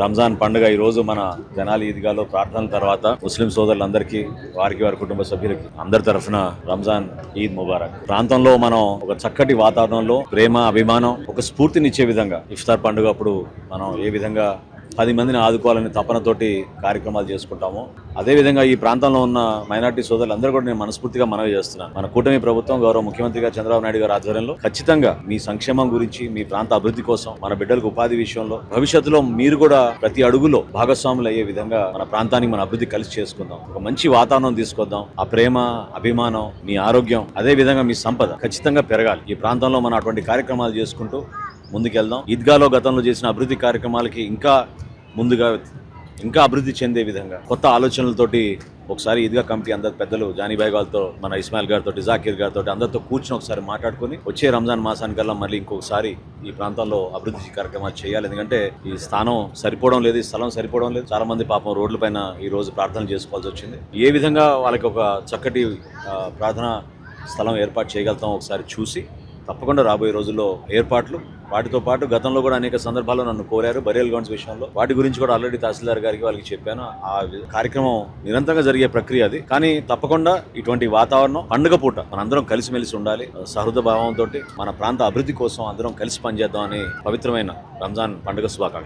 రంజాన్ పండుగ ఈ రోజు మన జనాలి ఈద్గాలో ప్రార్థనల తర్వాత ముస్లిం సోదరులందరికీ వారి కుటుంబ సభ్యులకి అందరి తరఫున రంజాన్ ఈద్ ముబారక్. ప్రాంతంలో మనం ఒక చక్కటి వాతావరణంలో ప్రేమ అభిమానం ఒక స్ఫూర్తినిచ్చే విధంగా ఇఫ్తార్ పండుగ అప్పుడు మనం ఏ విధంగా 10 మందిని ఆదుకోవాలని తపనతోటి కార్యక్రమాలు చేసుకుంటాము. అదేవిధంగా ఈ ప్రాంతంలో ఉన్న మైనార్టీ సోదరులందరూ కూడా నేను మనస్ఫూర్తిగా మనవి చేస్తున్నాను. మన కూటమి ప్రభుత్వం గౌరవ ముఖ్యమంత్రిగా చంద్రబాబు నాయుడు గారి ఆధ్వర్యంలో ఖచ్చితంగా మీ సంక్షేమం గురించి, మీ ప్రాంత అభివృద్ధి కోసం, మన బిడ్డలకు ఉపాధి విషయంలో భవిష్యత్తులో మీరు కూడా ప్రతి అడుగులో భాగస్వాములు అయ్యే విధంగా మన ప్రాంతానికి మన అభివృద్ధి కలిసి చేసుకుందాం. ఒక మంచి వాతావరణం తీసుకొద్దాం. ఆ ప్రేమ, అభిమానం, మీ ఆరోగ్యం, అదే విధంగా మీ సంపద ఖచ్చితంగా పెరగాలి. ఈ ప్రాంతంలో మనం అటువంటి కార్యక్రమాలు చేసుకుంటూ ముందుకెళ్దాం. ఈద్గాలో గతంలో చేసిన అభివృద్ధి కార్యక్రమాలకి ఇంకా అభివృద్ధి చెందే విధంగా కొత్త ఆలోచనలతోటి ఒకసారి ఈద్గా కమిటీ అందరు పెద్దలు జానీబాయ్ గారితో, మన ఇస్మాయిల్ గారితో, జాకీర్ గారితో అందరితో కూర్చొని ఒకసారి మాట్లాడుకొని వచ్చే రంజాన్ మాసానికల్లా మళ్ళీ ఇంకొకసారి ఈ ప్రాంతంలో అభివృద్ధి కార్యక్రమాలు చేయాలి. ఎందుకంటే ఈ స్థానం సరిపోవడం లేదు, ఈ స్థలం సరిపోవడం లేదు. చాలా మంది పాపం రోడ్ల పైన ఈ రోజు ప్రార్థనలు చేసుకోవాల్సి వచ్చింది. ఏ విధంగా వాళ్ళకి ఒక చక్కటి ప్రార్థన స్థలం ఏర్పాటు చేయగలుగుతాం ఒకసారి చూసి తప్పకుండా రాబోయే రోజుల్లో ఏర్పాట్లు, వాటితో పాటు గతంలో కూడా అనేక సందర్భాల్లో నన్ను కోరారు బరియల్ గ్రౌండ్స్ విషయంలో. వాటి గురించి కూడా ఆల్రెడీ తహసీల్దార్ గారికి వాళ్ళకి చెప్పాను. ఆ కార్యక్రమం నిరంతరంగా జరిగే ప్రక్రియ అది. కానీ తప్పకుండా ఇటువంటి వాతావరణం పండుగ పూట మనందరం కలిసిమెలిసి ఉండాలి. సహృద భావంతో మన ప్రాంత అభివృద్ధి కోసం అందరం కలిసి పనిచేద్దాం అని పవిత్రమైన రంజాన్ పండుగ శుభాకాంక్షలు.